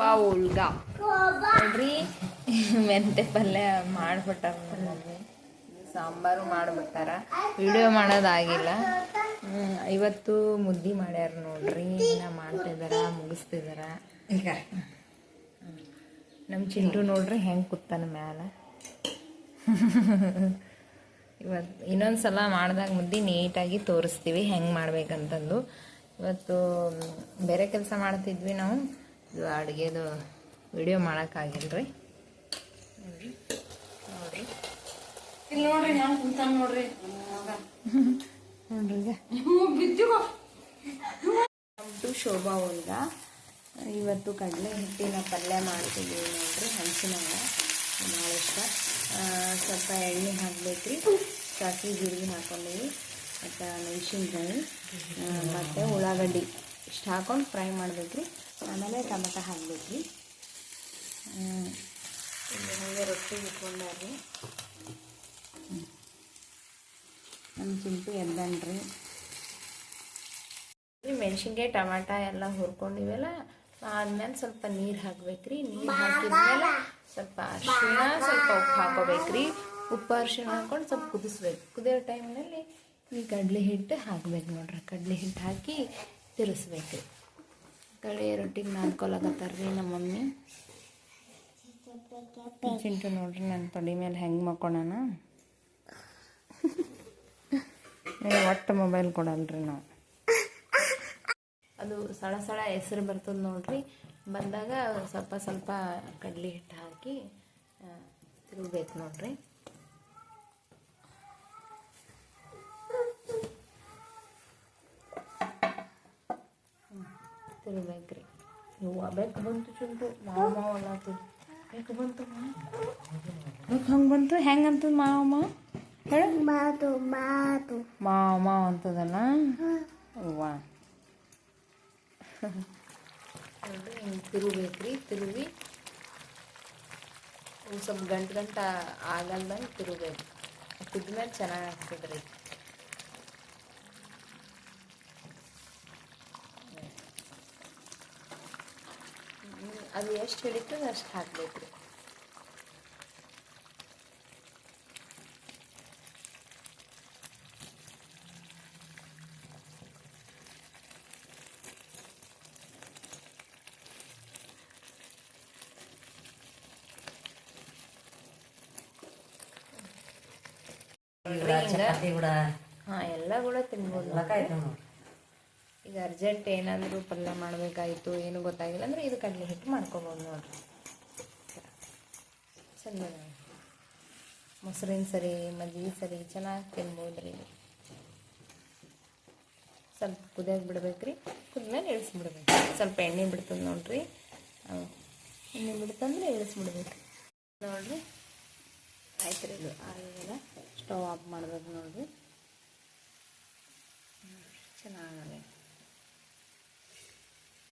ಶೋಭಾ ಉಲ್ಗ ನೋಡ್ರಿ ಮೆಂತೆ ಪಲ್ಯ ಮಾಡಿಬಿಟ್ಟಾರ ನಮ್ಮ ಮಮ್ಮಿ. ಸಾಂಬಾರು ಮಾಡಿಬಿಟ್ಟಾರ. ವಿಡಿಯೋ ಮಾಡೋದಾಗಿಲ್ಲ. ಇವತ್ತು ಮುದ್ದೆ ಮಾಡ್ಯಾರ ನೋಡ್ರಿ. ಇನ್ನು ಮಾಡ್ತಿದಾರ, ಮುಗಿಸ್ತಿದಾರ. ಈಗ ನಮ್ಮ ಚಿಂಟು ನೋಡ್ರಿ ಹೆಂಗೆ ಕೂತಾನ ಮ್ಯಾಲ. ಇವತ್ತು ಇನ್ನೊಂದು ಸಲ ಮಾಡಿದಾಗ ಮುದ್ದೆ ನೀಟಾಗಿ ತೋರಿಸ್ತೀವಿ ಹೆಂಗೆ ಮಾಡ್ಬೇಕಂತಂದು. ಇವತ್ತು ಬೇರೆ ಕೆಲಸ ಮಾಡ್ತಿದ್ವಿ ನಾವು. ಇದು ಅಡುಗೆದು ವಿಡಿಯೋ ಮಾಡೋಕ್ಕಾಗಿಲ್ರಿ. ನೋಡ್ರಿ ಇಲ್ಲಿ ನೋಡ್ರಿ ಹೆಂಗೆ ಕುಂತಾನ ನೋಡ್ರಿ ನೋಡ್ರಿ ನಮ್ದು ಶೋಭಾ ಉಲ್ಗ. ಇವತ್ತು ಕಡಲೆ ಹಿಟ್ಟಿನ ಪಲ್ಯ ಮಾಡ್ತಿದ್ದೀವಿ ನೋಡ್ರಿ. ಹಂಚಿನಾಗ ಭಾಳ ಇಷ್ಟ. ಸ್ವಲ್ಪ ಎಣ್ಣೆ ಹಾಕ್ಬೇಕ್ರಿ. ಸಾಸಿವೆ ಜೀರಿಗೆ ಹಾಕ್ಕೊಂಡೀವಿ, ಮತ್ತು ಮೆಣಸಿನ್ಕಾಯಿ ಮತ್ತು ಉಳ್ಳಾಗಡ್ಡಿ ಇಷ್ಟು ಹಾಕ್ಕೊಂಡು ಫ್ರೈ ಮಾಡ್ಬೇಕ್ರಿ. ಆಮೇಲೆ ಟೊಮೆಟೊ ಹಾಕ್ಬೇಕ್ರಿ. ಇಲ್ಲಿ ಹಾಗೆ ರೊಟ್ಟಿ ಇಟ್ಕೊಂಡ್ರಿ. ನಮ್ಮ ಚಿಂಟು ಎದ್ದನ್ರಿ. ಮೆಣಸಿನ್ಕಾಯಿ ಟೊಮೆಟ ಎಲ್ಲ ಹುರ್ಕೊಂಡಿವೆಲ್ಲ. ಆದ್ಮೇಲೆ ಸ್ವಲ್ಪ ನೀರು ಹಾಕ್ಬೇಕ್ರಿ. ನೀರು ಹಾಕಿದ್ಮೇಲೆ ಸ್ವಲ್ಪ ಅರಿಶಿಣ, ಸ್ವಲ್ಪ ಉಪ್ಪು ಹಾಕೋಬೇಕ್ರಿ. ಉಪ್ಪು ಅರಿಶಿಣ ಹಾಕ್ಕೊಂಡು ಸ್ವಲ್ಪ ಕುದಿಸ್ಬೇಕು. ಕುದಿಯೋ ಟೈಮ್ನಲ್ಲಿ ಈ ಕಡಲೆ ಹಿಟ್ಟು ಹಾಕ್ಬೇಕು ನೋಡ್ರಿ. ಕಡಲೆ ಹಿಟ್ಟು ಹಾಕಿ ತಿರ್ಸ್ಬೇಕ್ರಿ. ಕಡೆ ರೊಟ್ಟಿಗೆ ನಾದ್ಕೊಳಕತ್ತಾರ್ರಿ ನಮ್ಮ ಮಮ್ಮಿ. ಚಿಂಟು ನೋಡ್ರಿ ನನ್ನ ತೊಡೆ ಮೇಲೆ ಹೆಂಗೆ ಮಕ್ಕೊಳಣ. ಒಟ್ಟು ಮೊಬೈಲ್ ಕೊಡಲ್ರಿ ನಾವು. ಅದು ಸಳ ಸಳ ಹೆಸರು ಬರ್ತದೆ ನೋಡ್ರಿ. ಬಂದಾಗ ಸ್ವಲ್ಪ ಸ್ವಲ್ಪ ಕಡಲೆ ಹಿಟ್ಟು ಹಾಕಿ ತಿರುಗಬೇಕು ನೋಡ್ರಿ. ತಿರುಗಬೇಕ್ರಿ. ಹೂವು ಬೇಕು ಬಂತು ಚಿಂಟು. ಮಾವ ಮಾವ ಅಲ್ಲತ್ತದ. ಬೇಕು ಬಂತು ಬೇಕು ಹಂಗೆ ಬಂತು. ಹೆಂಗಂತದ ಮಾವ ಮಾವ ಹೇಳ. ಮಾವ ಮಾವ ಅಂತದಲ್ಲ. ಹೂವ ನೋಡ್ರಿ ಹಿಂಗೆ ತಿರುಗಬೇಕ್ರಿ. ತಿರುಗಿ ಸ್ವಲ್ಪ ಗಂಟು ಆಗಲ್ದಂಗೆ ತಿರುಗಬೇಕು. ತಿದ್ಮೇಲೆ ಚೆನ್ನಾಗಿ ಆಗ್ತದ್ರಿ. ಅದು ಎಷ್ಟು ಹಿಡಿತದೆ ಅಷ್ಟು ಹಾಕ್ಬೇಕ್ರಿ. ಎಲ್ಲ ಕೂಡ ತಿನ್ಬೋದು. ಈಗ ಅರ್ಜೆಂಟ್ ಏನಾದರೂ ಪಲ್ಯ ಮಾಡಬೇಕಾಯ್ತು, ಏನು ಗೊತ್ತಾಗಿಲ್ಲ ಅಂದರೆ ಇದು ಕಡಲೆ ಹಿಟ್ಟು ಮಾಡ್ಕೊಬೋದು ನೋಡ್ರಿ. ಚಂದ ಮೊಸರಿನ ಸರಿ, ಮಜ್ಜಿಗೆ ಸರಿ ಚೆನ್ನಾಗಿ ತಿನ್ಬೋದು ರೀ. ಸ್ವಲ್ಪ ಕುದಿಯೋಕೆ ಬಿಡ್ಬೇಕ್ರಿ. ಕುದ್ಮೇಲೆ ಇಳಿಸ್ಬಿಡ್ಬೇಕು. ಸ್ವಲ್ಪ ಎಣ್ಣೆ ಬಿಡ್ತದೆ ನೋಡ್ರಿ. ಎಣ್ಣೆ ಬಿಡ್ತಂದ್ರೆ ಇಳಿಸ್ಬಿಡ್ಬೇಕು ನೋಡ್ರಿ. ಆಯ್ತು ರೀ. ಇದು ಆಗಿಲ್ಲ. ಸ್ಟವ್ ಆಫ್ ಮಾಡ್ಬೇಕು ನೋಡ್ರಿ. ಚೆನ್ನಾಗಲ್ಲ.